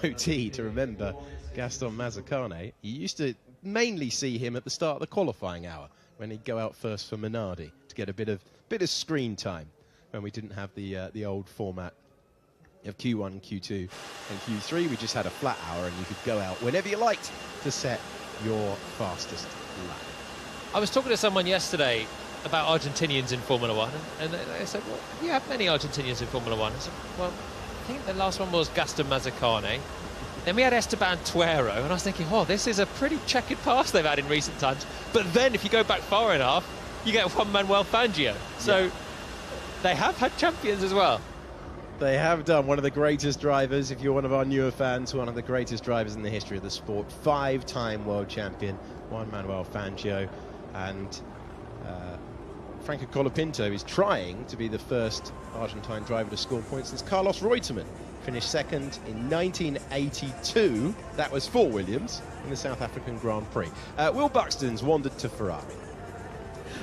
MOT to remember Gaston Mazzacane. You used to mainly see him at the start of the qualifying hour when he'd go out first for Minardi to get a bit of screen time when we didn't have the old format of Q1, Q2 and Q3. We just had a flat hour and you could go out whenever you liked to set your fastest lap. I was talking to someone yesterday about Argentinians in Formula One, and they said, well, you have many Argentinians in Formula One. I said, well, I think the last one was Gaston Mazzacane. Then we had Esteban Tuero, and I was thinking, oh, this is a pretty checkered past they've had in recent times. But then if you go back far enough, you get Juan Manuel Fangio. So they have had champions as well. They have done. One of the greatest drivers, if you're one of our newer fans, one of the greatest drivers in the history of the sport. 5-time world champion, Juan Manuel Fangio. And Franco Colapinto is trying to be the first Argentine driver to score points since Carlos Reutemann finished second in 1982. That was for Williams in the South African Grand Prix. Will Buxton's wandered to Ferrari.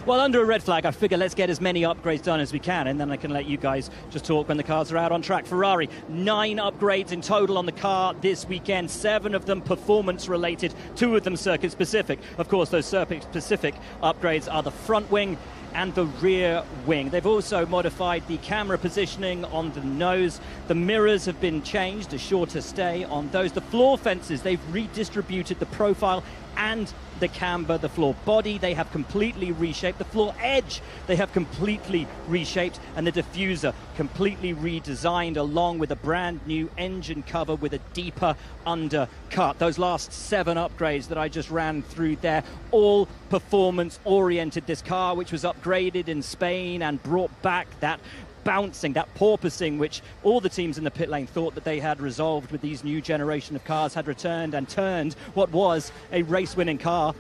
Well, under a red flag, I figure let's get as many upgrades done as we can, and then I can let you guys just talk when the cars are out on track. Ferrari, 9 upgrades in total on the car this weekend, 7 of them performance-related, 2 of them circuit-specific. Of course, those circuit-specific upgrades are the front wing and the rear wing. They've also modified the camera positioning on the nose. The mirrors have been changed, a shorter stay on those. The floor fences, they've redistributed the profile and the camber. The floor body, they have completely reshaped. The floor edge, they have completely reshaped. And the diffuser, completely redesigned, along with a brand new engine cover with a deeper undercut. Those last 7 upgrades that I just ran through there, all performance-oriented. This car, which was upgraded in Spain and brought back that bouncing, that porpoising, which all the teams in the pit lane thought that they had resolved with these new generation of cars, had returned and turned what was a race-winning car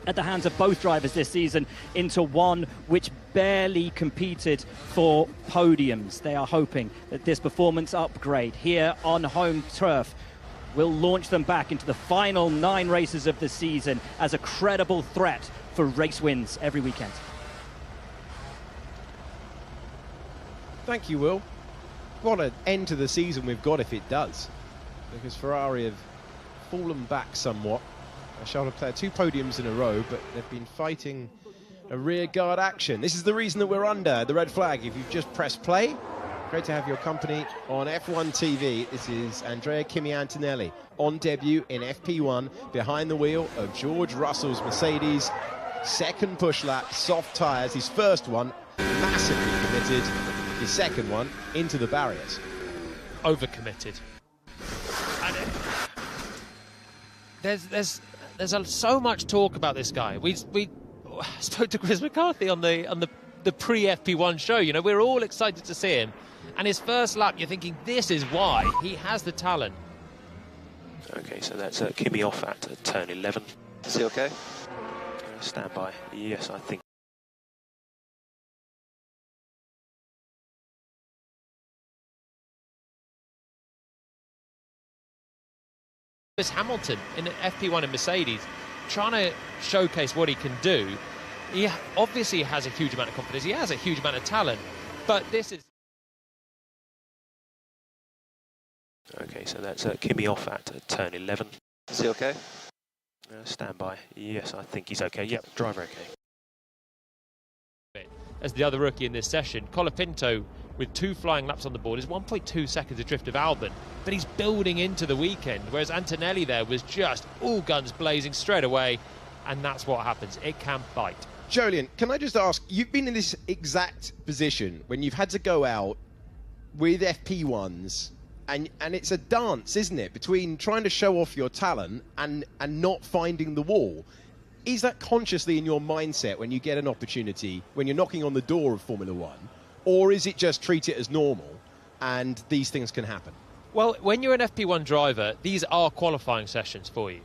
at the hands of both drivers this season into one which barely competed for podiums. They are hoping that this performance upgrade here on home turf will launch them back into the final 9 races of the season as a credible threat for race wins every weekend. Thank you, Will. What an end to the season we've got if it does, because Ferrari have fallen back somewhat. Charles Leclerc 2 podiums in a row, but they've been fighting a rear guard action. This is the reason that we're under the red flag. If you've just pressed play, great to have your company on F1 TV. This is Andrea Kimi Antonelli on debut in FP1 behind the wheel of George Russell's Mercedes. Second push lap, soft tyres, his first one, massively committed. His second one into the barriers. Overcommitted. And there's so much talk about this guy. We spoke to Chris McCarthy on the pre-FP1 show. You know, we're all excited to see him. And his first lap, you're thinking, this is why. He has the talent. Okay, so that's Kimi off at turn 11. Is he okay? Stand by. Yes, I think. Lewis Hamilton in FP1 in Mercedes, trying to showcase what he can do. He obviously has a huge amount of confidence. He has a huge amount of talent, but this is... Okay, so that's Kimi off at turn 11. Is he okay? Stand by. Yes, I think he's okay. Yep, driver okay. As the other rookie in this session, Colapinto, with 2 flying laps on the board, is 1.2 seconds adrift of Albon, but he's building into the weekend, whereas Antonelli there was just all guns blazing straight away, and that's what happens. It can bite. Jolyon, can I just ask, you've been in this exact position when you've had to go out with FP1s, and it's a dance, isn't it, between trying to show off your talent and not finding the wall. Is that consciously in your mindset when you get an opportunity, when you're knocking on the door of Formula One, or is it just treat it as normal and these things can happen? Well, when you're an FP1 driver, these are qualifying sessions for you.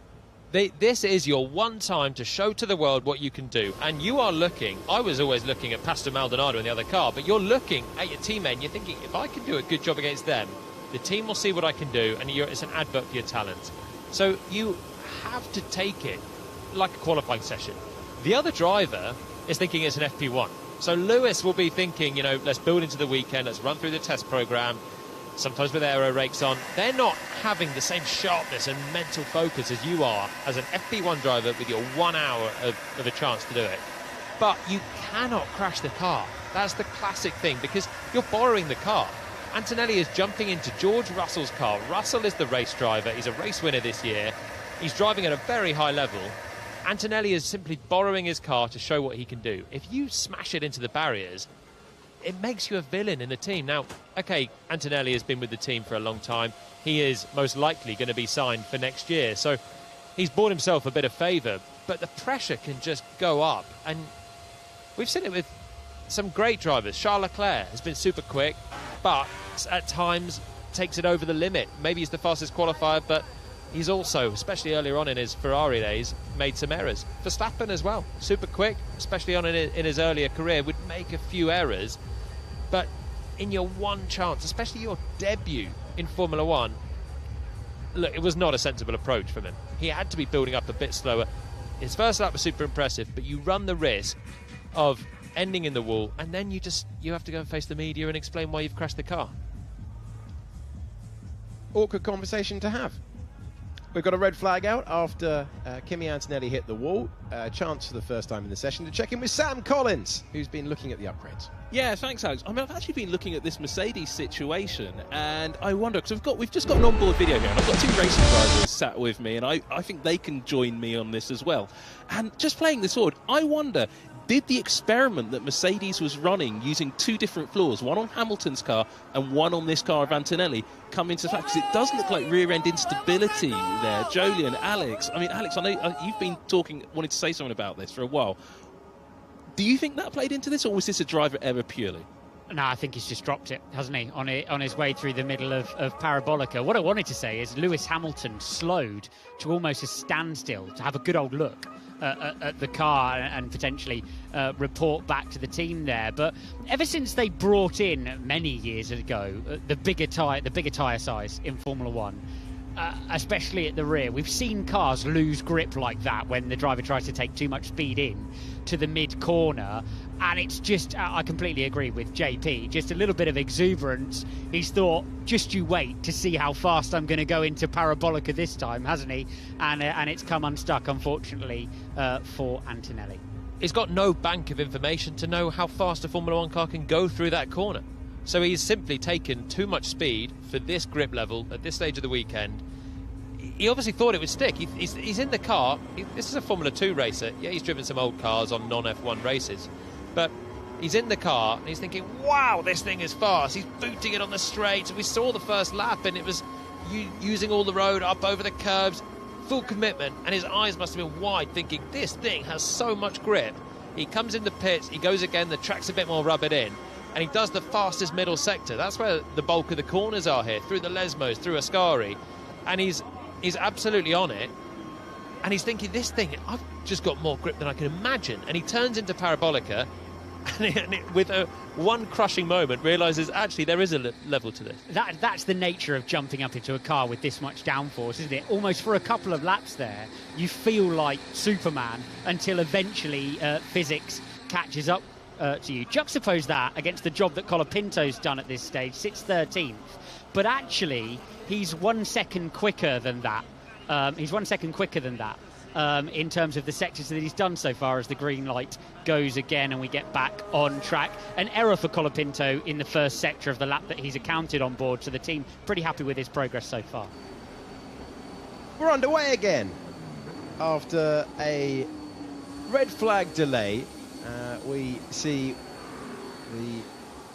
This is your one time to show to the world what you can do. And you are looking, I was always looking at Pastor Maldonado in the other car, but you're looking at your teammate and you're thinking, if I can do a good job against them, the team will see what I can do, and it's an advert for your talent. So you have to take it like a qualifying session. The other driver is thinking it's an FP1. So Lewis will be thinking, you know, let's build into the weekend, let's run through the test program. sometimes with aero rakes on. They're not having the same sharpness and mental focus as you are as an FP1 driver with your 1 hour of a chance to do it. But you cannot crash the car. That's the classic thing, because you're borrowing the car. Antonelli is jumping into George Russell's car. Russell is the race driver. He's a race winner this year. He's driving at a very high level. Antonelli is simply borrowing his car to show what he can do. If you smash it into the barriers, it makes you a villain in the team. Now, okay, Antonelli has been with the team for a long time. He is most likely going to be signed for next year. So he's bought himself a bit of favour, but the pressure can just go up. And we've seen it with some great drivers. Charles Leclerc has been super quick, but at times takes it over the limit. Maybe he's the fastest qualifier, but he's also, especially earlier on in his Ferrari days, made some errors. Verstappen as well, super quick, especially on in his earlier career, would make a few errors. But in your one chance, especially your debut in Formula One, look, it was not a sensible approach from him. He had to be building up a bit slower. His first lap was super impressive, but you run the risk of ending in the wall, and then you have to go and face the media and explain why you've crashed the car. Awkward conversation to have. We've got a red flag out after Kimi Antonelli hit the wall. Chance for the first time in the session to check in with Sam Collins, who's been looking at the upgrades. Yeah, thanks, Alex. I mean, I've actually been looking at this Mercedes situation, and I wonder, because we've just got an onboard video here, and I've got two racing drivers sat with me, and I think they can join me on this as well. And just playing this forward, I wonder, did the experiment that Mercedes was running using two different floors, one on Hamilton's car and one on this car of Antonelli, come into fact? Because it does look like rear-end instability there. Jolyon, Alex, I mean, Alex, I know you've been wanting to say something about this for a while. Do you think that played into this, or was this a driver error purely? No, I think he's just dropped it, hasn't he, on his way through the middle of Parabolica. What I wanted to say is Lewis Hamilton slowed to almost a standstill to have a good old look at the car and potentially report back to the team there. But ever since they brought in many years ago the bigger tyre size in Formula One, especially at the rear, we've seen cars lose grip like that when the driver tries to take too much speed in to the mid-corner, and it's just, I completely agree with JP, just a little bit of exuberance. He's thought, just you wait to see how fast I'm going to go into Parabolica this time, hasn't he? And it's come unstuck, unfortunately, for Antonelli. He's got no bank of information to know how fast a Formula One car can go through that corner. So he's simply taken too much speed for this grip level at this stage of the weekend. He obviously thought it would stick. He's in the car. This is a Formula 2 racer. Yeah, he's driven some old cars on non-F1 races. But he's in the car and he's thinking, wow, this thing is fast. He's booting it on the straight. We saw the first lap and it was using all the road up over the curbs. Full commitment. And his eyes must have been wide, thinking, this thing has so much grip. He comes in the pits. He goes again. The track's a bit more rubbered in. And he does the fastest middle sector. That's where the bulk of the corners are here, through the Lesmos, through Ascari. And he's absolutely on it. And he's thinking, this thing, I've just got more grip than I can imagine. And he turns into Parabolica, and with one crushing moment, realises, actually, there is a level to this. That's the nature of jumping up into a car with this much downforce, isn't it? Almost for a couple of laps there, you feel like Superman until eventually physics catches up to you. Juxtapose that against the job that Colapinto's done at this stage, sits 13th. But actually, he's 1 second quicker than that. In terms of the sectors that he's done so far as the green light goes again and we get back on track. An error for Colapinto in the first sector of the lap that he's accounted on board. So the team pretty happy with his progress so far. We're underway again. After a red flag delay, we see the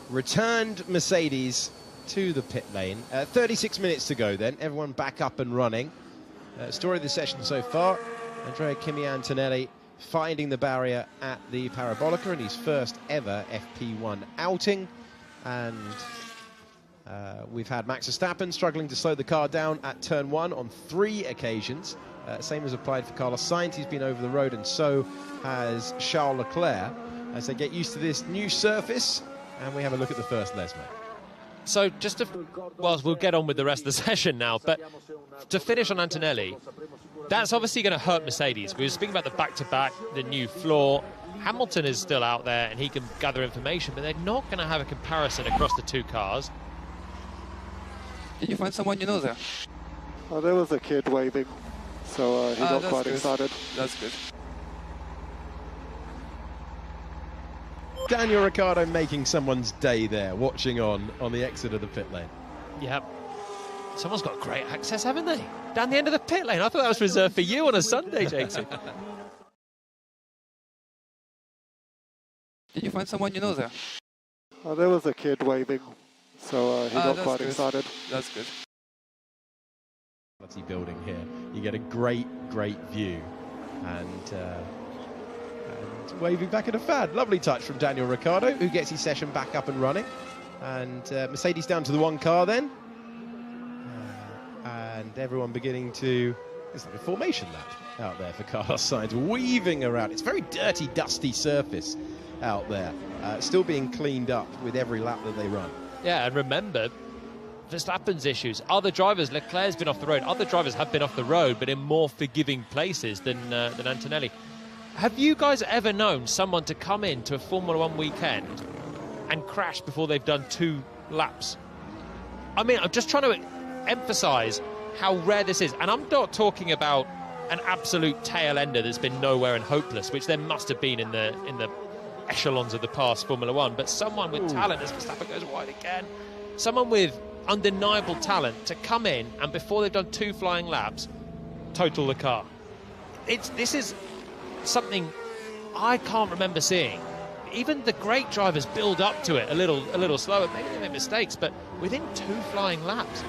returned Mercedes to the pit lane. 36 minutes to go then. Everyone back up and running. Story of the session so far. Andrea Kimi Antonelli finding the barrier at the Parabolica in his first ever FP1 outing. And we've had Max Verstappen struggling to slow the car down at turn 1 on 3 occasions. Same as applied for Carlos Sainz. He's been over the road, and so has Charles Leclerc as they get used to this new surface. And we have a look at the first Lesmo. So just we'll get on with the rest of the session now, but to finish on Antonelli, that's obviously going to hurt Mercedes. We were speaking about the back-to-back, the new floor. Hamilton is still out there and he can gather information, but they're not going to have a comparison across the two cars. Did you find someone you know there? There was a kid waving, so he got quite excited. That's good. Daniel Ricciardo making someone's day there, watching on the exit of the pit lane. Yep. Someone's got great access, haven't they? Down the end of the pit lane. I thought that was reserved for you on a Sunday, JT. Did you find someone you know there? There was a kid waving, so he got quite excited. That's good. Building here, you get a great view, and waving back at a fan. Lovely touch from Daniel Ricciardo, who gets his session back up and running. And Mercedes down to the one car then, and everyone beginning to. It's like a formation lap out there for Carlos Sainz, weaving around. It's a very dirty, dusty surface out there, still being cleaned up with every lap that they run. Yeah, and remember Verstappen's issues. Other drivers, Leclerc's been off the road. Other drivers have been off the road, but in more forgiving places than Antonelli. Have you guys ever known someone to come into a Formula One weekend and crash before they've done 2 laps? I mean, I'm just trying to emphasise how rare this is. And I'm not talking about an absolute tail ender that's been nowhere and hopeless, which there must have been in the echelons of the past Formula One, but someone with talent, as Verstappen goes wide again, someone with undeniable talent to come in and before they've done 2 flying laps, total the car. This is something I can't remember seeing. Even the great drivers build up to it a little slower. Maybe they make mistakes, but within 2 flying laps.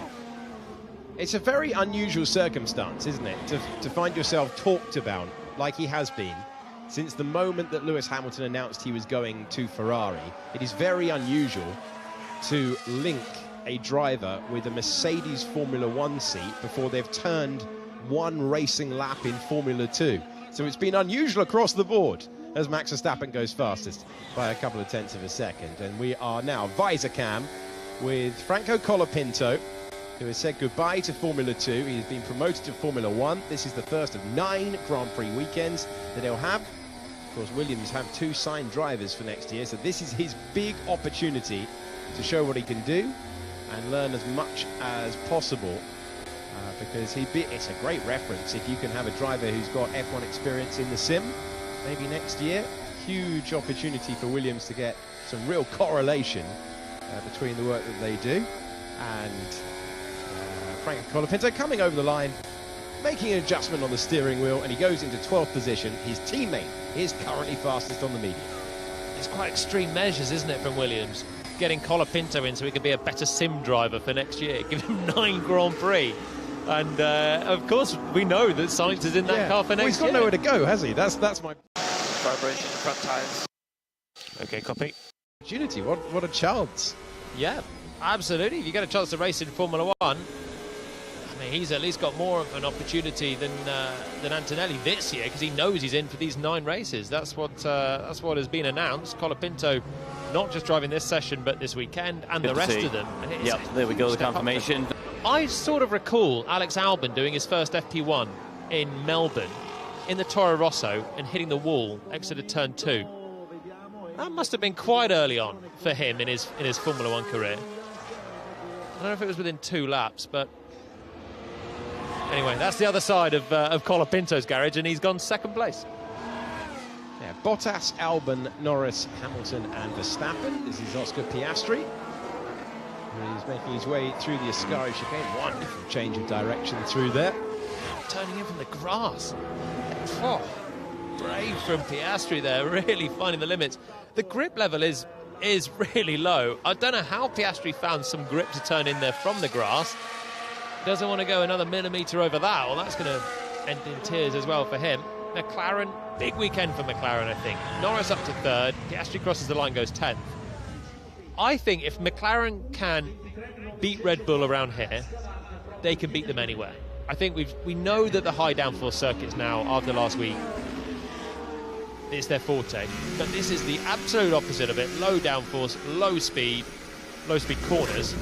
It's a very unusual circumstance, isn't it, to find yourself talked about like he has been since the moment that Lewis Hamilton announced he was going to Ferrari. It is very unusual to link a driver with a Mercedes Formula One seat before they've turned 1 racing lap in Formula 2. So it's been unusual across the board as Max Verstappen goes fastest by a couple of tenths of a second. And we are now visor cam with Franco Colapinto, who has said goodbye to Formula 2. He has been promoted to Formula 1. This is the first of 9 Grand Prix weekends that he'll have. Of course, Williams have 2 signed drivers for next year, so this is his big opportunity to show what he can do and learn as much as possible, because it's a great reference if you can have a driver who's got F1 experience in the sim, maybe next year. Huge opportunity for Williams to get some real correlation between the work that they do. And Franco Colapinto coming over the line, making an adjustment on the steering wheel, and he goes into 12th position. His teammate is currently fastest on the medium. It's quite extreme measures, isn't it, from Williams? Getting Colapinto in so he can be a better sim driver for next year. Give him 9 Grand Prix. And, of course, we know that Sainz is in that car for next year. He's got nowhere to go, has he? That's my... Vibration in the front tyres. Okay, copy. opportunity. What a chance. Yeah, absolutely. If you get a chance to race in Formula One, I mean, he's at least got more of an opportunity than Antonelli this year, because he knows he's in for these 9 races. That's what has been announced. Colapinto not just driving this session, but this weekend, and Good the to rest see. of them. Yep, there we go, the confirmation. I sort of recall Alex Albon doing his first FP1 in Melbourne in the Toro Rosso and hitting the wall exit of turn 2. That must have been quite early on for him in his Formula One career. I don't know if it was within 2 laps, but anyway, that's the other side of Colapinto's garage, and he's gone second place. Yeah, Bottas, Albon, Norris, Hamilton and Verstappen. This is Oscar Piastri. He's making his way through the Ascari chicane. Wonderful change of direction through there. Turning in from the grass. Oh, brave from Piastri there, really finding the limits. The grip level is really low. I don't know how Piastri found some grip to turn in there from the grass. Doesn't want to go another millimetre over that. Well, that's going to end in tears as well for him. McLaren, big weekend for McLaren, I think. Norris up to 3rd. Piastri crosses the line, goes 10th. I think if McLaren can beat Red Bull around here, they can beat them anywhere. I think we know that the high downforce circuits now, after last week, it's their forte. But this is the absolute opposite of it. Low downforce, low speed corners.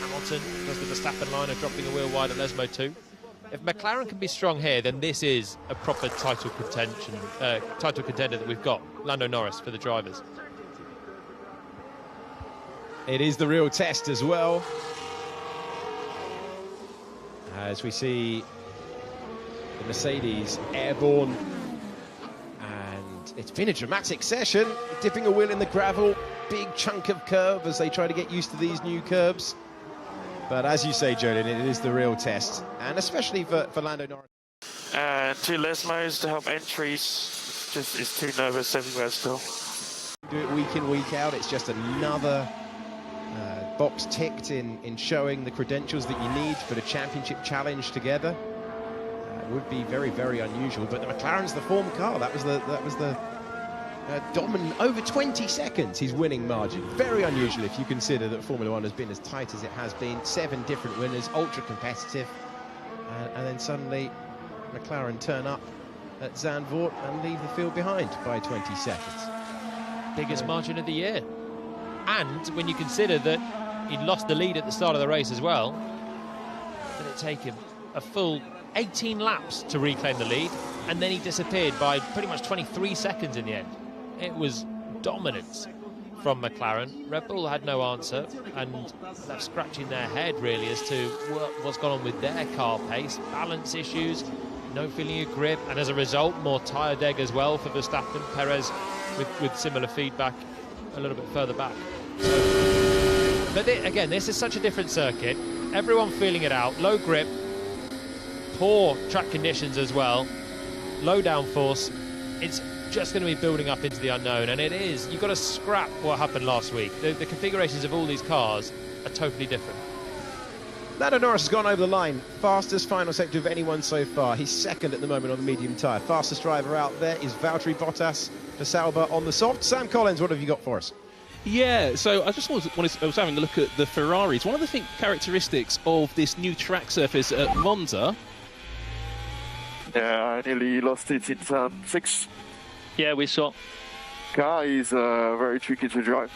Hamilton does the Verstappen line of dropping a wheel wide at Lesmo 2. If McLaren can be strong here, then this is a proper title contender that we've got. Lando Norris for the drivers. It is the real test as well. as we see the Mercedes airborne, and it's been a dramatic session, dipping a wheel in the gravel, big chunk of curve as they try to get used to these new curbs. But as you say, Jolien, it is the real test, and especially for Lando Norris. And 2 less modes to help entries. Just is too nervous everywhere still. Do it week in, week out. It's just another box ticked in showing the credentials that you need for the championship challenge together. Would be very, very unusual. But the McLaren's the form car. That was the dominant over 20 seconds. His winning margin. Very unusual if you consider that Formula One has been as tight as it has been. 7 different winners, ultra competitive, and then suddenly McLaren turn up at Zandvoort and leave the field behind by 20 seconds. Biggest margin of the year. And when you consider that he'd lost the lead at the start of the race as well, did it take him a full 18 laps to reclaim the lead, and then he disappeared by pretty much 23 seconds in the end. It was dominance from McLaren. Red Bull had no answer and left scratching their head really as to what's gone on with their car pace, balance issues, no feeling of grip, and as a result more tyre deg as well for Verstappen. Perez with similar feedback a little bit further back. But again, this is such a different circuit, everyone feeling it out, low grip, poor track conditions as well, low downforce. It's just going to be building up into the unknown, and it is. You've got to scrap what happened last week. The configurations of all these cars are totally different. Lando Norris has gone over the line. Fastest final sector of anyone so far. He's second at the moment on the medium tyre. Fastest driver out there is Valtteri Bottas for Sauber on the soft. Sam Collins, what have you got for us? Yeah, so I just I was having a look at the Ferraris. One of the characteristics of this new track surface at Monza. Yeah, I nearly lost it in turn 6. Yeah, we saw. Car is very tricky to drive.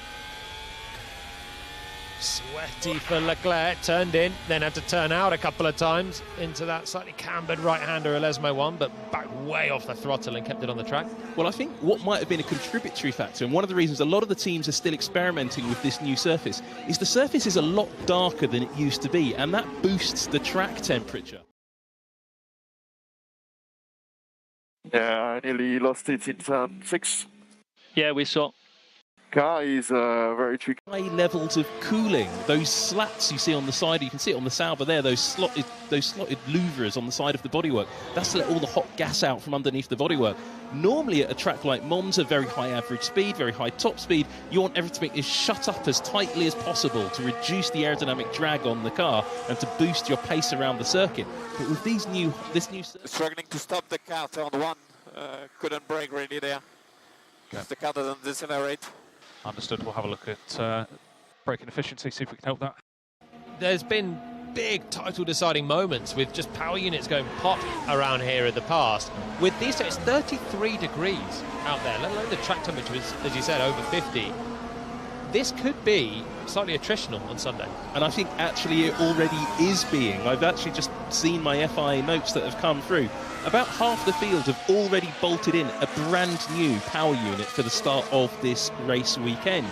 Sweaty for Leclerc, turned in, then had to turn out a couple of times into that slightly cambered right-hander Lesmo one, but back way off the throttle and kept it on the track. Well, I think what might have been a contributory factor, and one of the reasons a lot of the teams are still experimenting with this new surface, is the surface is a lot darker than it used to be, and that boosts the track temperature. Yeah, I nearly lost it in turn 6. Yeah, we saw. Car is very tricky. High levels of cooling, those slats you see on the side, you can see it on the Sauber there, those slotted louvres on the side of the bodywork. That's to let all the hot gas out from underneath the bodywork. Normally at a track like Monza, very high average speed, very high top speed, you want everything to be shut up as tightly as possible to reduce the aerodynamic drag on the car and to boost your pace around the circuit. But with this new struggling to stop the car, turn 1, couldn't brake really there. Because the car doesn't decelerate. Understood. We'll have a look at braking efficiency, see if we can help that. There's been big title deciding moments with just power units going pop around here in the past. With these days, it's 33 degrees out there, let alone the track temperature is, as you said, over 50. This could be slightly attritional on Sunday. And I think actually it already is being. I've actually just seen my FIA notes that have come through. About half the field have already bolted in a brand new power unit for the start of this race weekend.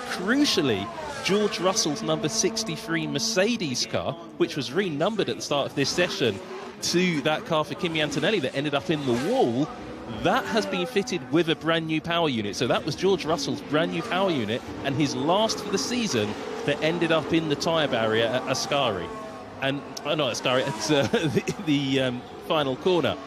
Crucially, George Russell's number 63 Mercedes car, which was renumbered at the start of this session to that car for Kimi Antonelli that ended up in the wall, that has been fitted with a brand new power unit. So that was George Russell's brand new power unit and his last for the season that ended up in the tyre barrier at Ascari. And, not Ascari, at the final corner.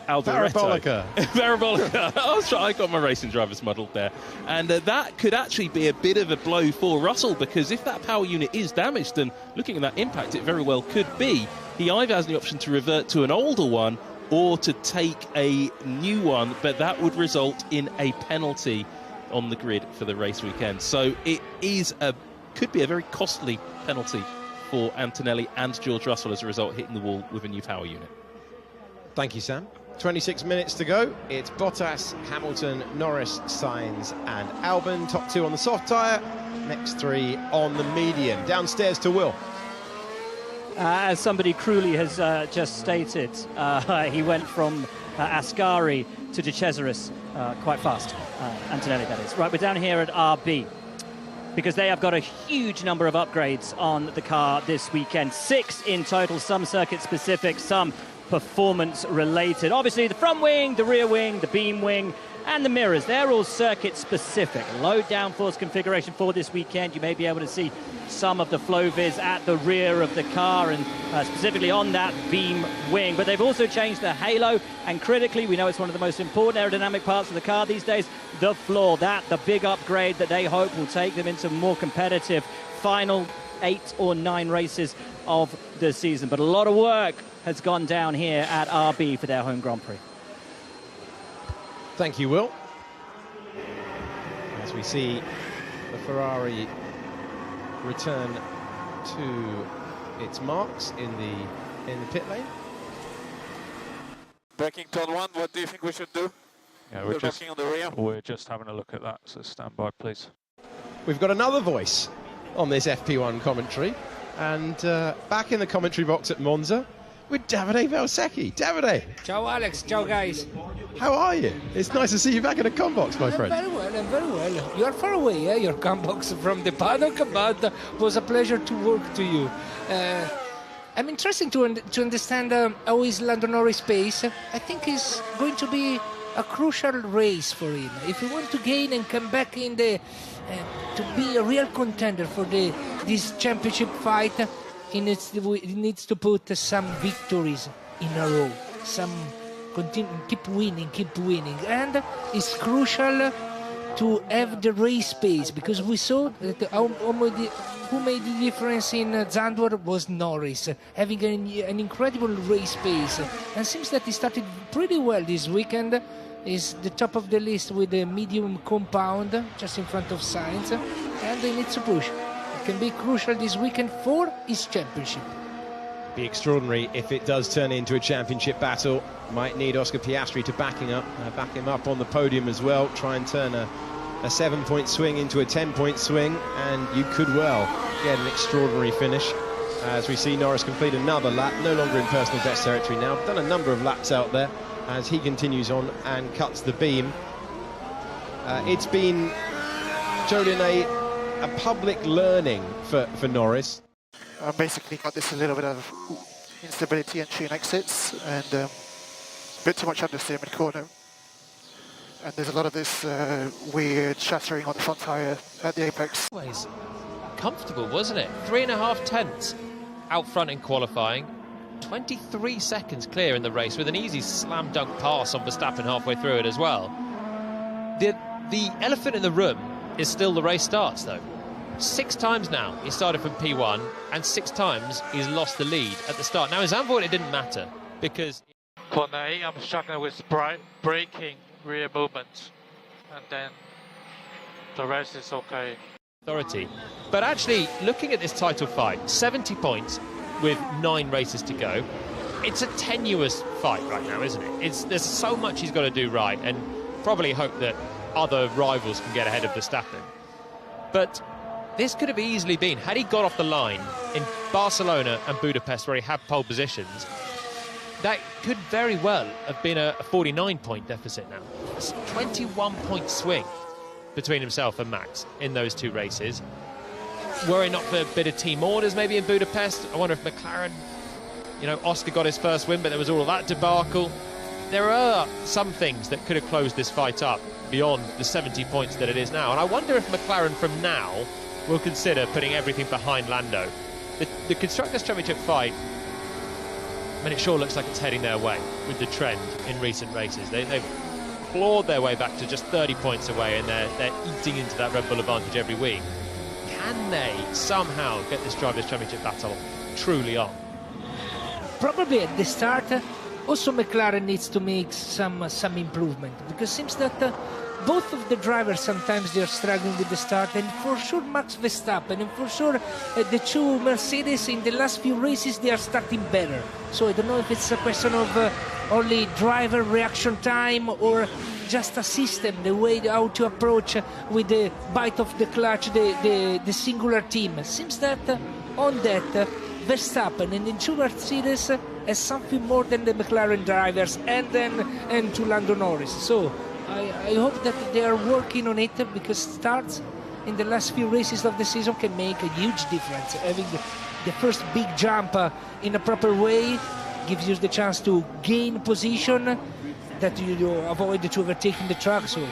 Parabolica. Parabolica. I got my racing drivers muddled there. And that could actually be a bit of a blow for Russell, because if that power unit is damaged, then looking at that impact, it very well could be. He either has the option to revert to an older one or to take a new one, but that would result in a penalty on the grid for the race weekend. So it could be a very costly penalty for Antonelli and George Russell as a result, hitting the wall with a new power unit. Thank you, Sam. 26 minutes to go. It's Bottas, Hamilton, Norris, Sainz and Albon. Top 2 on the soft tyre, next 3 on the medium. Downstairs to Will. As somebody cruelly has just stated, he went from Ascari to De Cesaris quite fast. Antonelli, that is. Right, we're down here at RB. because they have got a huge number of upgrades on the car this weekend. 6 in total, some circuit-specific, some performance-related. Obviously, the front wing, the rear wing, the beam wing, and the mirrors, they're all circuit-specific. Low downforce configuration for this weekend. You may be able to see some of the flow-vis at the rear of the car and specifically on that beam wing. But they've also changed the halo, and critically, we know it's one of the most important aerodynamic parts of the car these days, the floor. The big upgrade that they hope will take them into more competitive final 8 or 9 races of the season. But a lot of work has gone down here at RB for their home Grand Prix. Thank you, Will. As we see the Ferrari return to its marks in the pit lane. Braking turn 1, what do you think we should do? Yeah, we're just having a look at that, so stand by, please. We've got another voice on this FP1 commentary, and back in the commentary box at Monza with Davide Valsecchi. Davide! Ciao Alex, ciao guys. How are you? It's nice to see you back in the com box, my friend. I'm very well. You are far away, your com box from the paddock, but it was a pleasure to work to you. I'm interested to understand how is Lando Norris' pace. I think it's going to be a crucial race for him. If he wants to gain and come back in the to be a real contender for this championship fight, he needs to put some victories in a row. Keep winning, and it's crucial to have the race pace, because we saw that who made the difference in Zandvoort was Norris, having an incredible race pace, and seems that he started pretty well this weekend. Is the top of the list with a medium compound just in front of Sainz, and he needs to push. It can be crucial this weekend for his championship. Be extraordinary if it does turn into a championship battle. Might need Oscar Piastri to back him up on the podium as well. Try and turn a 7-point swing into a 10-point swing, and you could well get an extraordinary finish. As we see Norris complete another lap, no longer in personal best territory now. Done a number of laps out there as he continues on and cuts the beam. It's been, Jolien, a public learning for Norris. Basically got this a little bit of instability and tune exits, and a bit too much understeer mid-corner. And there's a lot of this weird shattering on the front tyre at the apex. Always comfortable, wasn't it? 3.5 tenths out front in qualifying. 23 seconds clear in the race with an easy slam dunk pass on Verstappen halfway through it as well. The elephant in the room is still the race starts, though. 6 times now he started from P1, and 6 times he's lost the lead at the start. Now in Zandvoort it didn't matter because Corner 8, I'm struggling with braking rear movement, and then the rest is okay. Authority. But actually, looking at this title fight, 70 points with 9 races to go. It's a tenuous fight right now, isn't it? There's so much he's got to do right, and probably hope that other rivals can get ahead of Verstappen. But this could have easily been, had he got off the line in Barcelona and Budapest, where he had pole positions, that could very well have been a 49-point deficit now. It's a 21-point swing between himself and Max in those 2 races. Were it not for a bit of team orders maybe in Budapest, I wonder if McLaren, Oscar got his first win, but there was all of that debacle. There are some things that could have closed this fight up beyond the 70 points that it is now. And I wonder if McLaren from now will consider putting everything behind Lando. The Constructors' Championship fight, it sure looks like it's heading their way with the trend in recent races. They've clawed their way back to just 30 points away, and they're eating into that Red Bull advantage every week. Can they somehow get this Drivers' Championship battle truly on? Probably at the start. Also, McLaren needs to make some improvement, because it seems that both of the drivers sometimes they're struggling with the start, and for sure Max Verstappen, and for sure the 2 Mercedes in the last few races they are starting better. So I don't know if it's a question of only driver reaction time or just a system, the way how to approach with the bite of the clutch the singular team. It seems that on that Verstappen and the 2 Mercedes has something more than the McLaren drivers and to Lando Norris. So I hope that they are working on it, because starts in the last few races of the season can make a huge difference. Having the first big jump in a proper way gives you the chance to gain position that you avoid to overtaking the track, so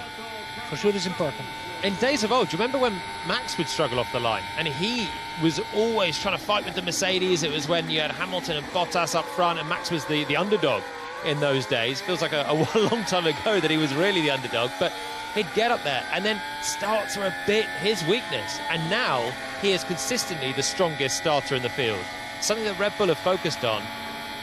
for sure it's important. In days of old, do you remember when Max would struggle off the line? And he was always trying to fight with the Mercedes. It was when you had Hamilton and Bottas up front, and Max was the underdog in those days. Feels like a long time ago that he was really the underdog, but he'd get up there, and then starts are a bit his weakness. And now he is consistently the strongest starter in the field, something that Red Bull have focused on.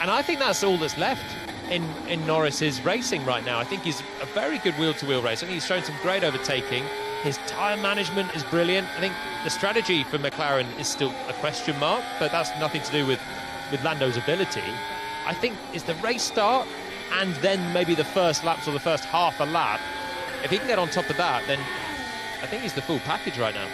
And I think that's all that's left in Norris's racing right now. I think he's a very good wheel-to-wheel racer. I think he's shown some great overtaking. His tyre management is brilliant. I think the strategy for McLaren is still a question mark, but that's nothing to do with Lando's ability. I think it's the race start and then maybe the first laps or the first half a lap. If he can get on top of that, then I think he's the full package right now.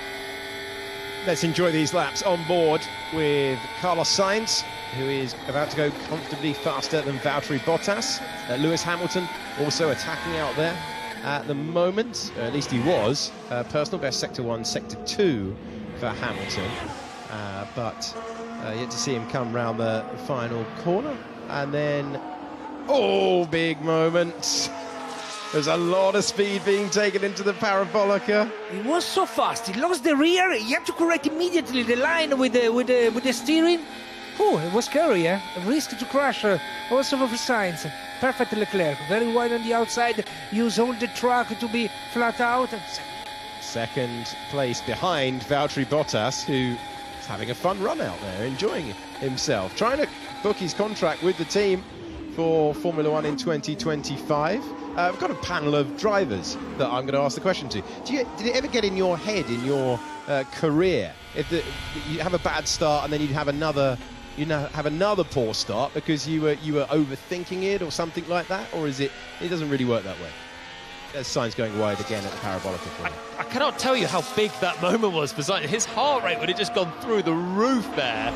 Let's enjoy these laps on board with Carlos Sainz, who is about to go comfortably faster than Valtteri Bottas. Lewis Hamilton also attacking out there at the moment, at least he was. Personal best Sector 1, Sector 2 for Hamilton. But yet to see him come round the final corner. And then, oh, big moment. There's a lot of speed being taken into the Parabolica. It was so fast. He lost the rear. He had to correct immediately the line with the steering. Oh, it was scary, eh? A risk to crash also for Sainz. Perfect Leclerc. Very wide on the outside. Use all the track to be flat out. Second place behind Valtteri Bottas, who is having a fun run out there, enjoying himself. Trying to book his contract with the team for Formula One in 2025. I've got a panel of drivers that I'm going to ask the question to. Did it ever get in your head, in your career, if you have a bad start and then you'd have another poor start because you were overthinking it or something like that, or is it doesn't really work that way? There's Sainz going wide again at the Parabolica. I cannot tell you how big that moment was for Sainz. His heart rate would have just gone through the roof there.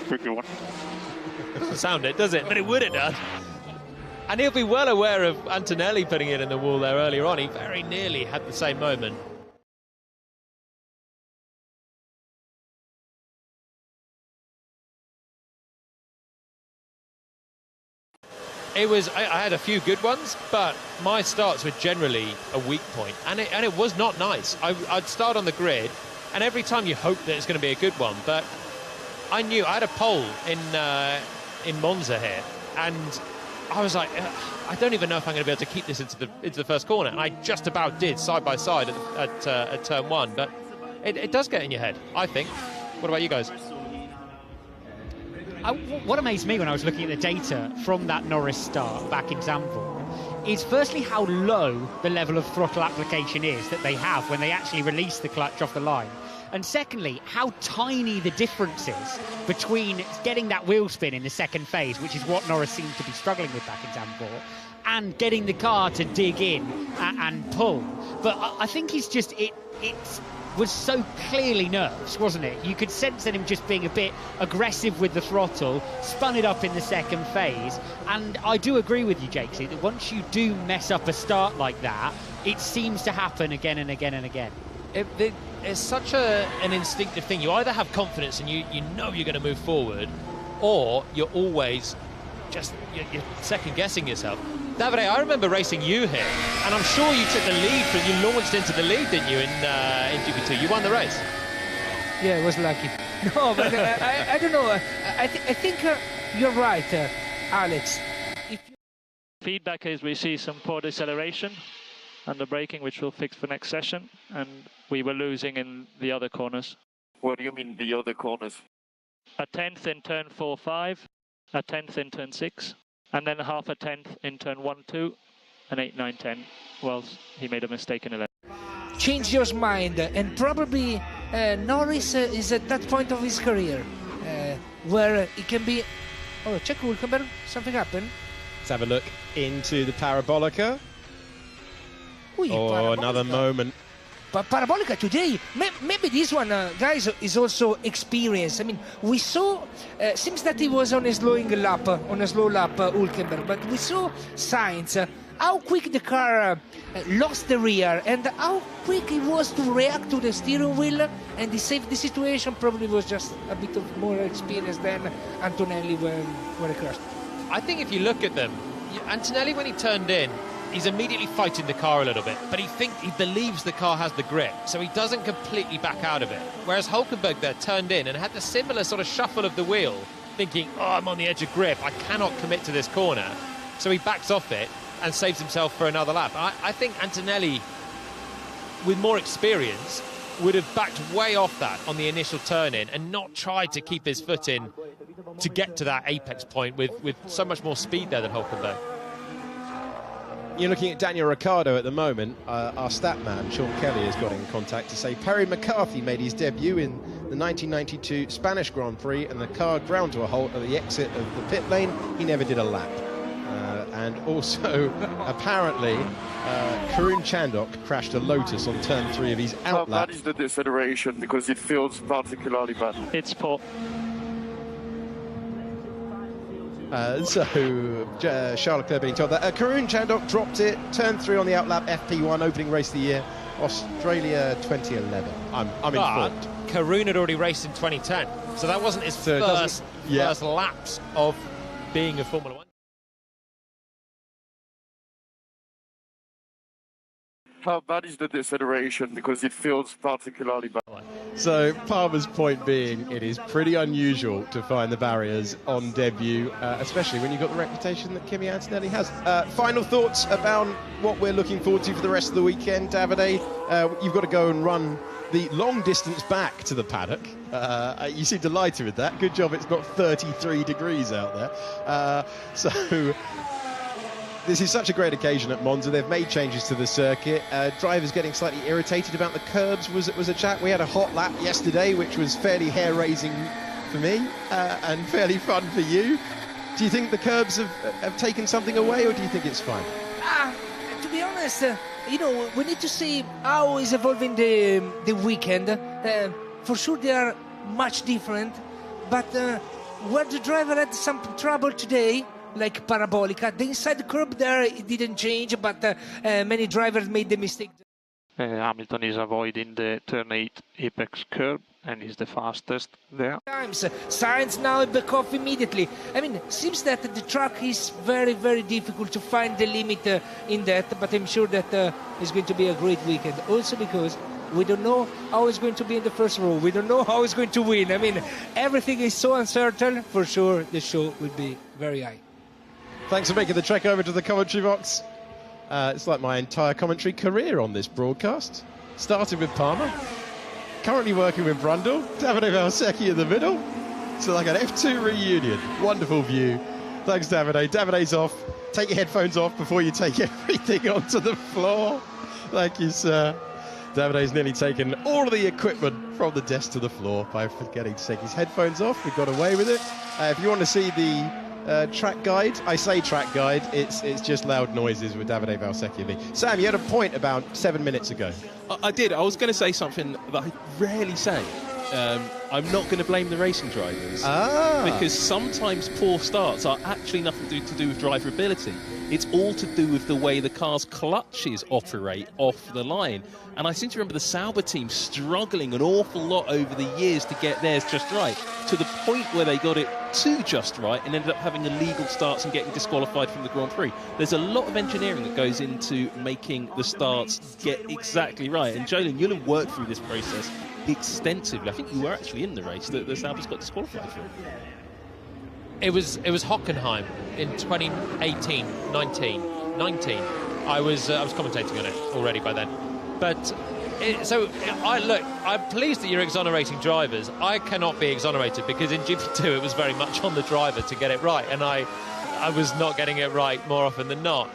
Tricky one. Doesn't sound it, does it? But it would have done. And he'll be well aware of Antonelli putting it in the wall there earlier on. He very nearly had the same moment. It was. I had a few good ones, but my starts were generally a weak point, and it was not nice. I'd start on the grid, and every time you hope that it's going to be a good one, but I knew I had a pole in Monza here, and I was like, I don't even know if I'm going to be able to keep this into the first corner, and I just about did side by side at turn one, but it does get in your head, I think. What about you guys? What amazed me when I was looking at the data from that Norris start back in Zandvoort is firstly how low the level of throttle application is that they have when they actually release the clutch off the line. And secondly, how tiny the difference is between getting that wheel spin in the second phase, which is what Norris seemed to be struggling with back in Zandvoort, and getting the car to dig in and pull. But I think he's just, it was so clearly nerves, wasn't it? You could sense in him just being a bit aggressive with the throttle, spun it up in the second phase. And I do agree with you, Jakesy, that once you do mess up a start like that, it seems to happen again and again and again. It's such an instinctive thing. You either have confidence and you know you're going to move forward, or you're always just you're second guessing yourself. Davide, I remember racing you here, and I'm sure you took the lead, but you launched into the lead, didn't you, in GP2? You won the race. Yeah, I was lucky. No, but I don't know. I think you're right, Alex. Feedback is we see some poor deceleration and the braking, which we'll fix for next session, and we were losing in the other corners. What do you mean the other corners? A 10th in turn 4-5, a 10th in turn 6, and then half a 10th in turn 1, 2, and 8, 9, 10. Well, he made a mistake in 11. Change your mind, and probably Norris is at that point of his career where it can be. Oh, check Hulkenberg. Something happened. Let's have a look into the Parabolica. Parabolica. Another moment. But Parabolica today, maybe this one, guys, is also experience. I mean, we saw, seems that he was on a slow lap, Hulkenberg, but we saw Sainz how quick the car lost the rear and how quick it was to react to the steering wheel, and he saved the situation. Probably was just a bit of more experience than Antonelli when he crashed. I think if you look at them, Antonelli, when he turned in, he's immediately fighting the car a little bit, but he believes the car has the grip, so he doesn't completely back out of it. Whereas Hulkenberg there turned in and had the similar sort of shuffle of the wheel, thinking, oh, I'm on the edge of grip, I cannot commit to this corner. So he backs off it and saves himself for another lap. I think Antonelli, with more experience, would have backed way off that on the initial turn-in and not tried to keep his foot in to get to that apex point with so much more speed there than Hulkenberg. You're looking at Daniel Ricciardo at the moment. Our stat man, Sean Kelly, has got in contact to say Perry McCarthy made his debut in the 1992 Spanish Grand Prix and the car ground to a halt at the exit of the pit lane. He never did a lap. And also, apparently, Karun Chandhok crashed a Lotus on turn 3 of his out lap. How bad is the deceleration? Because it feels particularly bad. It's poor. Charles Leclerc being told that Karun Chandhok dropped it, turn 3 on the outlap, FP1, opening race of the year, Australia 2011. I'm informed. Karun had already raced in 2010, so that wasn't his first laps of being a Formula 1. How bad is the deceleration? Because it feels particularly bad. So Palmer's point being, it is pretty unusual to find the barriers on debut, especially when you've got the reputation that Kimi Antonelli has. Final thoughts about what we're looking forward to for the rest of the weekend, Davide? You've got to go and run the long distance back to the paddock. You seem delighted with that. Good job it's not 33 degrees out there. So this is such a great occasion at Monza. They've made changes to the circuit. Drivers getting slightly irritated about the curbs was a chat. We had a hot lap yesterday, which was fairly hair-raising for me and fairly fun for you. Do you think the curbs have taken something away, or do you think it's fine? To be honest, we need to see how is evolving the weekend. For sure, they are much different, but where the driver had some trouble today, like Parabolica, the inside curb there, it didn't change, but many drivers made the mistake. Hamilton is avoiding the turn 8 apex curb and is the fastest there. Sainz now back off immediately. I mean, seems that the track is very, very difficult to find the limit in that, but I'm sure that it's going to be a great weekend. Also because we don't know how it's going to be in the first row. We don't know how it's going to win. I mean, everything is so uncertain. For sure, the show will be very high. Thanks for making the trek over to the commentary box. It's like my entire commentary career on this broadcast. Started with Palmer, currently working with Brundle, Davide Valsecchi in the middle. So like an F2 reunion. Wonderful view. Thanks, Davide. Davide's off. Take your headphones off before you take everything onto the floor. Thank you, sir. Davide's nearly taken all of the equipment from the desk to the floor by forgetting to take his headphones off. We got away with it. If you want to see the track guide, I say track guide, it's just loud noises with Davide Valsecchi and me. Sam, you had a point about 7 minutes ago. I did. I was going to say something that I rarely say. I'm not going to blame the racing drivers because sometimes poor starts are actually nothing to do with driver ability. It's all to do with the way the car's clutches operate off the line. And I seem to remember the Sauber team struggling an awful lot over the years to get theirs just right, to the point where they got it too just right and ended up having illegal starts and getting disqualified from the Grand Prix. There's a lot of engineering that goes into making the starts get exactly right. And Jolene, you'll have worked through this process extensively. I think you were actually in the race that the Saubers got disqualified for. It was Hockenheim in 2018, 19. I was commentating on it already by then. But I'm pleased that you're exonerating drivers. I cannot be exonerated because in GP2 it was very much on the driver to get it right, and I was not getting it right more often than not.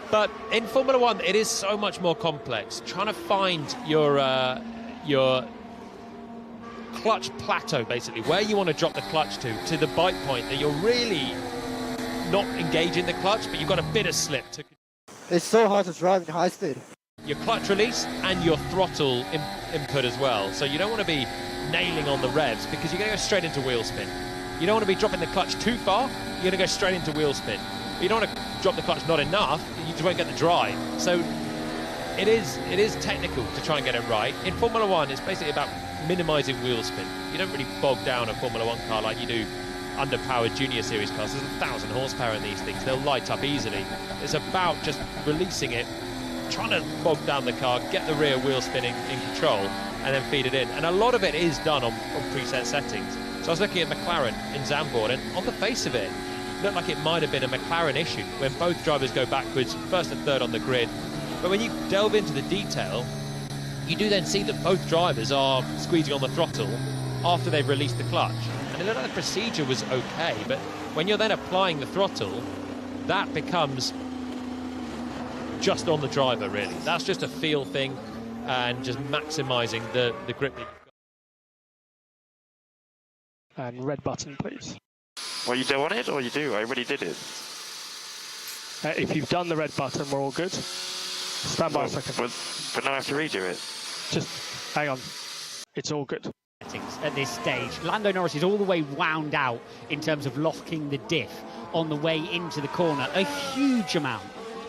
But in Formula 1, it is so much more complex. Trying to find your clutch plateau, basically, where you want to drop the clutch to the bite point that you're really not engaging the clutch, but you've got a bit of slip. It's so hard to drive in high speed. Your clutch release and your throttle input as well. So you don't want to be nailing on the revs because you're going to go straight into wheel spin. You don't want to be dropping the clutch too far. You're going to go straight into wheel spin. You don't want to drop the clutch not enough, you just won't get the drive. So it is technical to try and get it right. In Formula 1, it's basically about minimising wheel spin. You don't really bog down a Formula 1 car like you do underpowered junior series cars. There's 1,000 horsepower in these things. They'll light up easily. It's about just releasing it, trying to bog down the car, get the rear wheel spinning in control, and then feed it in. And a lot of it is done on preset settings. So I was looking at McLaren in Zandvoort, and on the face of it, looked like it might have been a McLaren issue when both drivers go backwards, first and third on the grid. But when you delve into the detail, you do then see that both drivers are squeezing on the throttle after they've released the clutch. And it looked like the procedure was okay, but when you're then applying the throttle, that becomes just on the driver, really. That's just a feel thing and just maximising the grip that you've got. And red button, please. Well, you don't want it, or you do? I already did it. If you've done the red button, we're all good. Stand by a second. But now I have to redo it. Just hang on. It's all good. At this stage, Lando Norris is all the way wound out in terms of locking the diff on the way into the corner. A huge amount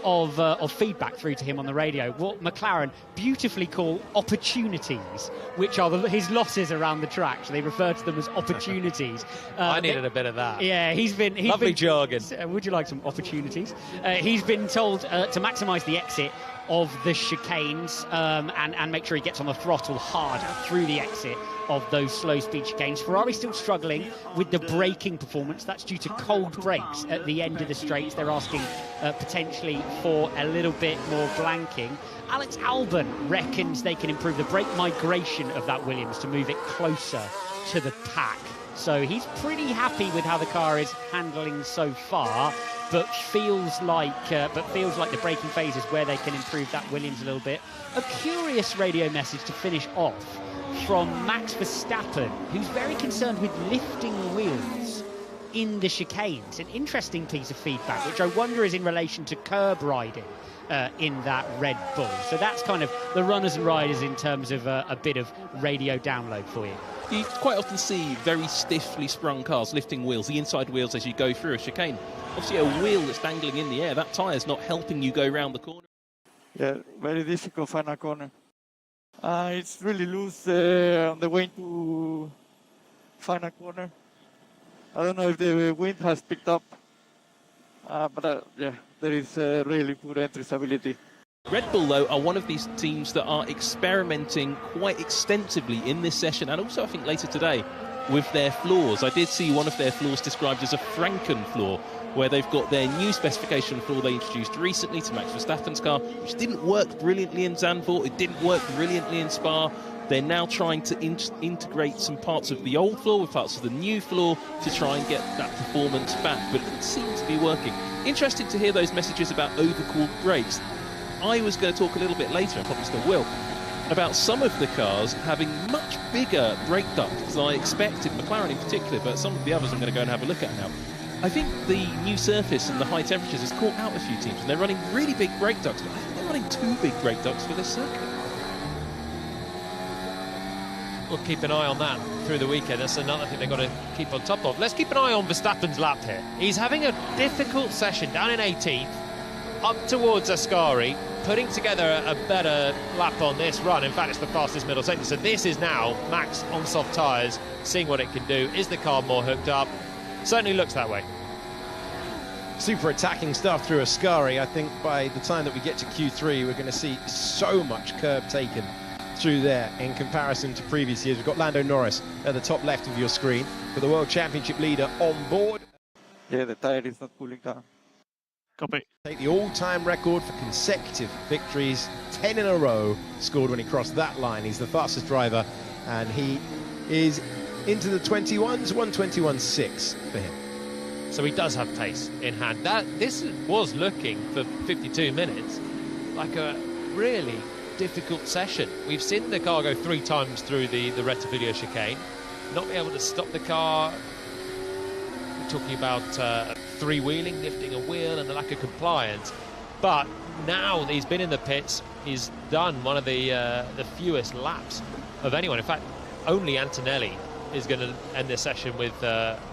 of feedback through to him on the radio. What McLaren beautifully call opportunities, which are his losses around the track. So they refer to them as opportunities. I needed a bit of that. Yeah, he's been lovely jargon. Would you like some opportunities? He's been told to maximise the exit of the chicanes and make sure he gets on the throttle hard through the exit of those slow-speed chicanes. Ferrari still struggling with the braking performance. That's due to cold brakes at the end of the straights. They're asking potentially for a little bit more blanking. Alex Albon reckons they can improve the brake migration of that Williams to move it closer to the pack. So he's pretty happy with how the car is handling so far, but feels like the braking phase is where they can improve that Williams a little bit. A curious radio message to finish off from Max Verstappen, who's very concerned with lifting wheels in the chicanes. An interesting piece of feedback, which I wonder is in relation to curb riding in that Red Bull. So that's kind of the runners and riders in terms of a bit of radio download for you. You quite often see very stiffly sprung cars lifting wheels, the inside wheels, as you go through a chicane. Obviously, a wheel that's dangling in the air, that tyre's not helping you go round the corner. Yeah, very difficult final corner. It's really loose on the way to final corner. I don't know if the wind has picked up, but yeah, there is really poor entry stability. Red Bull, though, are one of these teams that are experimenting quite extensively in this session, and also I think later today, with their floors. I did see one of their floors described as a Franken floor, where they've got their new specification floor they introduced recently to Max Verstappen's car, which didn't work brilliantly in Zandvoort, it didn't work brilliantly in Spa. They're now trying to integrate some parts of the old floor with parts of the new floor to try and get that performance back, but it seems to be working. Interesting to hear those messages about overcooled brakes. I was going to talk a little bit later, and probably still will, about some of the cars having much bigger brake ducts than I expected, McLaren in particular, but some of the others I'm going to go and have a look at now. I think the new surface and the high temperatures has caught out a few teams, and they're running really big brake ducts, but I think they're running too big brake ducts for this circuit. We'll keep an eye on that through the weekend. That's another thing they've got to keep on top of. Let's keep an eye on Verstappen's lap here. He's having a difficult session down in 18th, up towards Ascari, putting together a better lap on this run. In fact, it's the fastest middle section. So this is now Max on soft tyres, seeing what it can do. Is the car more hooked up? Certainly looks that way. Super attacking stuff through Ascari. I think by the time that we get to Q3, we're going to see so much curb taken through there in comparison to previous years. We've got Lando Norris at the top left of your screen for the World Championship leader on board. Yeah, the tire is not cooling down. Copy. Take the all-time record for consecutive victories, 10 in a row scored when he crossed that line. He's the fastest driver, and he is into the 21s, 1:21.6 for him. So he does have pace in hand. This was looking for 52 minutes like a really difficult session. We've seen the car go 3 times through the Rettifiglio chicane, not be able to stop the car. We're talking about three-wheeling, lifting a wheel, and the lack of compliance. But now that he's been in the pits, he's done one of the fewest laps of anyone. In fact, only Antonelli is going to end this session with,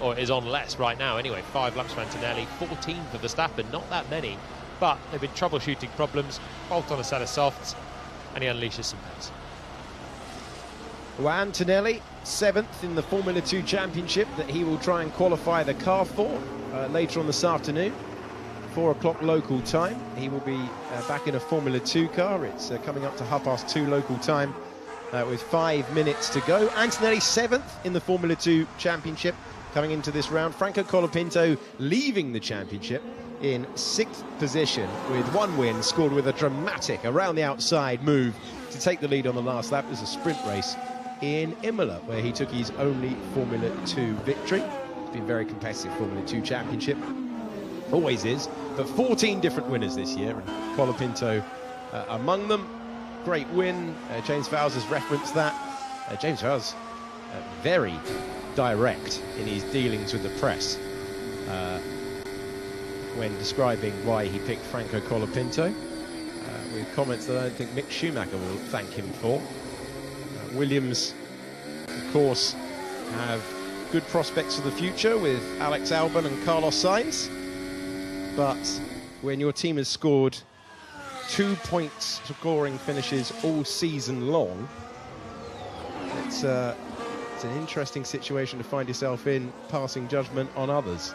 or is on less right now anyway. 5 laps for Antonelli, 14 for Verstappen, not that many, but they've been troubleshooting problems, bolt on a set of softs, and he unleashes some pace. Well, Antonelli, 7th in the Formula 2 Championship that he will try and qualify the car for later on this afternoon. 4 o'clock local time. He will be back in a Formula 2 car. It's coming up to 2:30 local time with 5 minutes to go. Antonelli 7th in the Formula 2 Championship coming into this round. Franco Colapinto leaving the championship in 6th position with 1 win, scored with a dramatic around the outside move to take the lead on the last lap. It was a sprint race in Imola where he took his only Formula 2 victory. It's been very competitive Formula 2 Championship. Always is, but 14 different winners this year, and Colapinto among them. Great win. James Vowles has referenced that. James Vowles very direct in his dealings with the press when describing why he picked Franco Colapinto, with comments that I don't think Mick Schumacher will thank him for. Williams, of course, have good prospects for the future with Alex Albon and Carlos Sainz. But when your team has scored 2 points scoring finishes all season long, it's an interesting situation to find yourself in, passing judgment on others.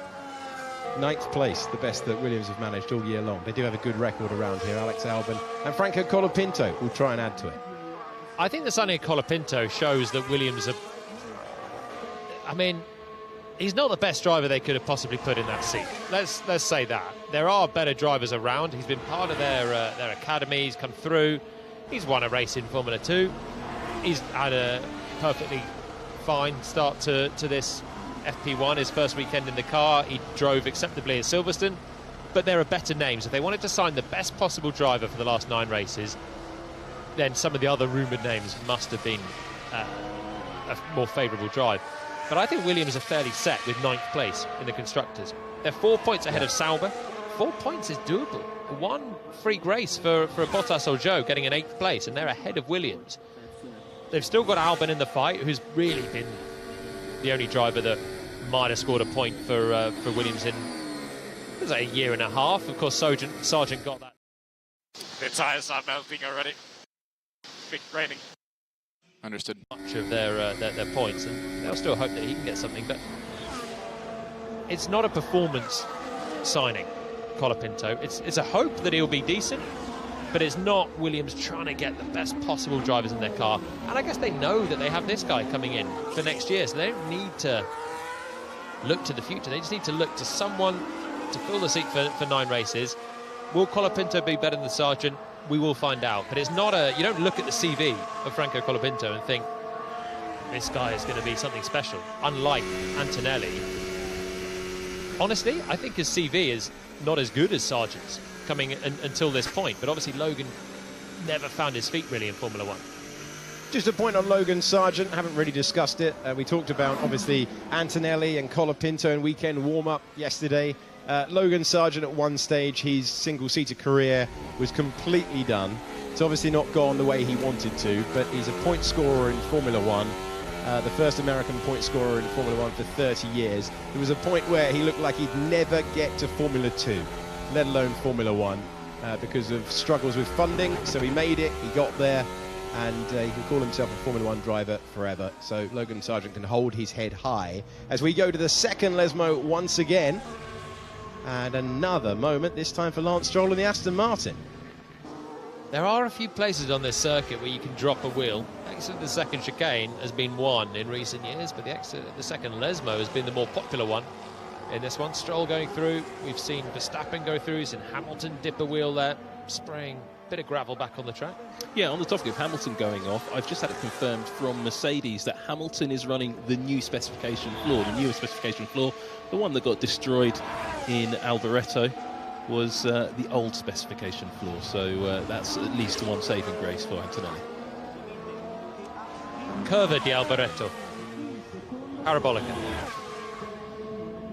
9th place, the best that Williams have managed all year long. They do have a good record around here. Alex Albon and Franco Colapinto will try and add to it. I think the signing of Colapinto shows that Williams are... I mean, he's not the best driver they could have possibly put in that seat. Let's say that. There are better drivers around. He's been part of their academy. He's come through. He's won a race in Formula 2. He's had a perfectly fine start to this FP1, his first weekend in the car. He drove acceptably at Silverstone. But there are better names. If they wanted to sign the best possible driver for the last 9 races, then some of the other rumoured names must have been a more favourable drive. But I think Williams are fairly set with 9th place in the Constructors. They're 4 points ahead of Sauber. 4 points is doable. 1 free grace for Bottas or Joe getting an 8th place, and they're ahead of Williams. They've still got Albon in the fight, who's really been the only driver that might have scored a point for Williams in, it was like a year and a half. Of course, Sargent got that. The tyres are melting already. Big raining. Understood. Much of their points, and they'll still hope that he can get something, but it's not a performance signing, Colapinto. It's a hope that he'll be decent, but it's not Williams trying to get the best possible drivers in their car. And I guess they know that they have this guy coming in for next year, so they don't need to look to the future. They just need to look to someone to fill the seat for 9 races. Will Colapinto be better than Sargent? We will find out. But it's not you don't look at the CV of Franco Colapinto and think this guy is going to be something special. Unlike Antonelli, honestly, I think his CV is not as good as Sargent's coming until this point. But obviously Logan never found his feet really in Formula 1. Just a point on Logan Sargent, haven't really discussed it. We talked about, obviously, Antonelli and Colapinto in weekend warm-up yesterday. Logan Sargent at one stage, his single-seater career was completely done. It's obviously not gone the way he wanted to, but he's a point scorer in Formula 1. The first American point scorer in Formula 1 for 30 years. There was a point where he looked like he'd never get to Formula 2, let alone Formula 1, because of struggles with funding. So he made it, he got there, and he can call himself a Formula 1 driver forever. So Logan Sargent can hold his head high as we go to the second Lesmo once again. And another moment, this time for Lance Stroll and the Aston Martin. There are a few places on this circuit where you can drop a wheel. Actually, the second chicane has been one in recent years, but the second Lesmo has been the more popular one. In this one, Stroll going through. We've seen Verstappen go through. We've seen Hamilton dip a wheel there, spraying a bit of gravel back on the track. Yeah, on the topic of Hamilton going off, I've just had it confirmed from Mercedes that Hamilton is running the new specification floor, the newer specification floor. The one that got destroyed in Alboreto was the old specification floor, so that's at least one saving grace for Antonelli. Curva di Alboreto. Parabolica.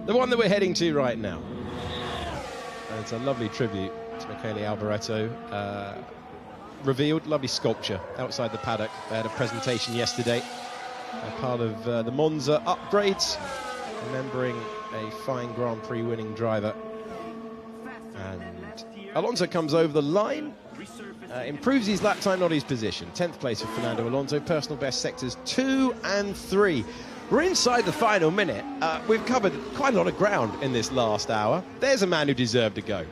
The one that we're heading to right now. And it's a lovely tribute to Michele Alboreto. Revealed, lovely sculpture outside the paddock. They had a presentation yesterday. part of the Monza upgrades, remembering a fine Grand Prix winning driver. And Alonso comes over the line, improves his lap time, not his position. 10th place for Fernando Alonso, personal best sectors 2 and 3. We're inside the final minute. We've covered quite a lot of ground in this last hour. There's a man who deserved to go.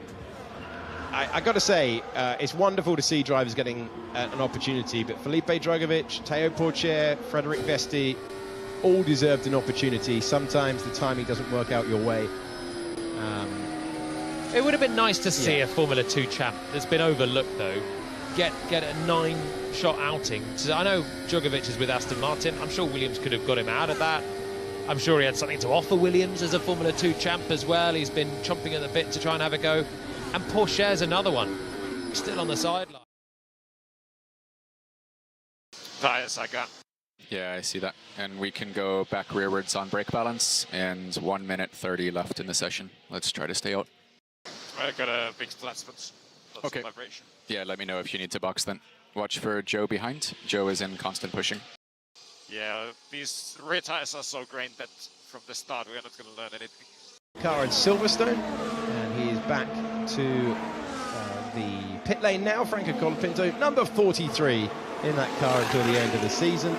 I got to say, it's wonderful to see drivers getting an opportunity, but Felipe Drugovich, Teo Pourchaire, Frederic Vesti, all deserved an opportunity. Sometimes the timing doesn't work out your way. It would have been nice to see a Formula 2 champ that's been overlooked, though, get a 9-shot outing. I know Drugovich is with Aston Martin. I'm sure Williams could have got him out of that. I'm sure he had something to offer Williams as a Formula 2 champ as well. He's been chomping at the bit to try and have a go. And Pourchaire's another one, still on the sideline. Tires I got. Yeah, I see that. And we can go back rearwards on brake balance, and 1 minute 30 left in the session. Let's try to stay out. I got a big flat spot. Okay. Vibration. Yeah, let me know if you need to box then. Watch for Joe behind. Joe is in constant pushing. Yeah, these rear tires are so great that from the start we are not going to learn anything. Car in Silverstone, and he is back to the pit lane now. Franco Colapinto, number 43 in that car until the end of the season.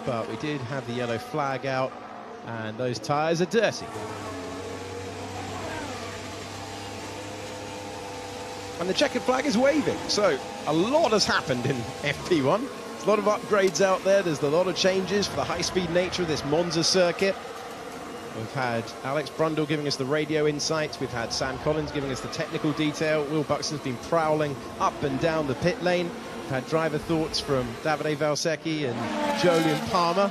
But we did have the yellow flag out, and those tyres are dirty. And the checkered flag is waving, so a lot has happened in FP1. There's a lot of upgrades out there. There's a lot of changes for the high-speed nature of this Monza circuit. We've had Alex Brundle giving us the radio insights. We've had Sam Collins giving us the technical detail. Will Buxton's been prowling up and down the pit lane. We've had driver thoughts from Davide Valsecchi and Julian Palmer.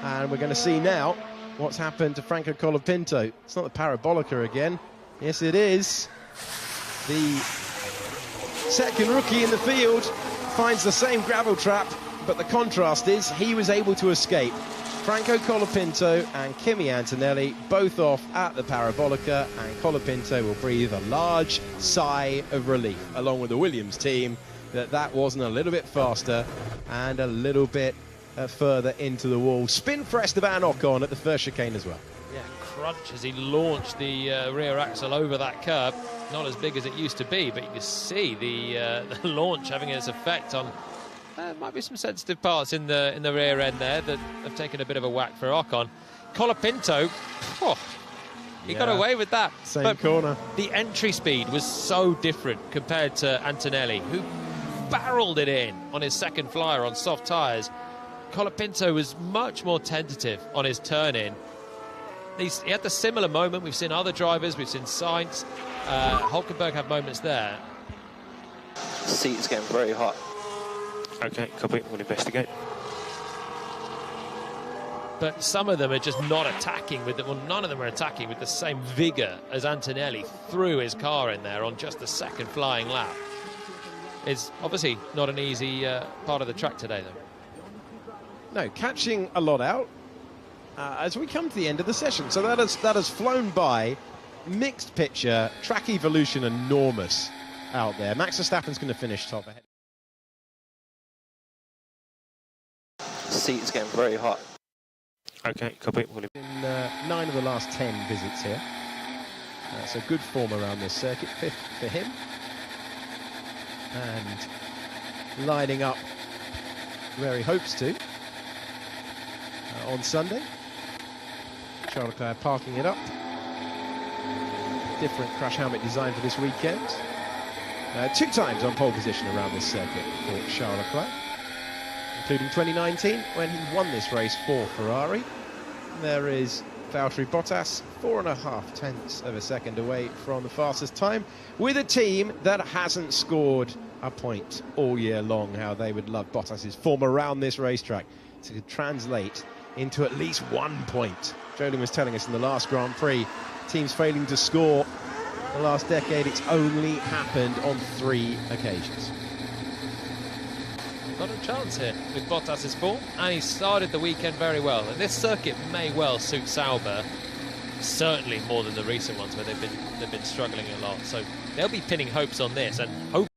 And we're going to see now what's happened to Franco Colapinto. It's not the Parabolica again. Yes, it is. The second rookie in the field finds the same gravel trap, but the contrast is he was able to escape. Franco Colapinto and Kimi Antonelli both off at the Parabolica, and Colapinto will breathe a large sigh of relief, along with the Williams team, that wasn't a little bit faster and a little bit further into the wall. Spin for Esteban Ocon at the first chicane as well. Yeah, crunch as he launched the rear axle over that curb. Not as big as it used to be, but you can see the launch having its effect on. There might be some sensitive parts in the rear end there that have taken a bit of a whack for Ocon. Colapinto, he got away with that. Same corner. The entry speed was so different compared to Antonelli, who barreled it in on his second flyer on soft tyres. Colapinto was much more tentative on his turn-in. He had the similar moment. We've seen other drivers. We've seen Sainz. Hulkenberg have moments there. Seat is getting very hot. Okay, copy. We'll investigate. But some of them are just not attacking with none of them are attacking with the same vigour as Antonelli threw his car in there on just the second flying lap. It's obviously not an easy part of the track today, though. No, catching a lot out as we come to the end of the session. So that has flown by. Mixed picture, track evolution enormous out there. Max Verstappen's going to finish top ahead. Seat is getting very hot. Okay, copy. In 9 of the last 10 visits here. So good form around this circuit, 5th for him. And lining up where he hopes to on Sunday. Charles Leclerc parking it up. Different crash helmet design for this weekend. 2 times on pole position around this circuit for Charles Leclerc, including 2019 when he won this race for Ferrari. There is Valtteri Bottas, 4.5 tenths of a second away from the fastest time, with a team that hasn't scored a point all year long. How they would love Bottas's form around this racetrack to translate into at least 1 point. Jolien was telling us in the last Grand Prix, teams failing to score the last decade, it's only happened on 3 occasions. Got a chance here with Bottas's form, and he started the weekend very well. And this circuit may well suit Sauber, certainly more than the recent ones where they've been struggling a lot. So they'll be pinning hopes on this and hope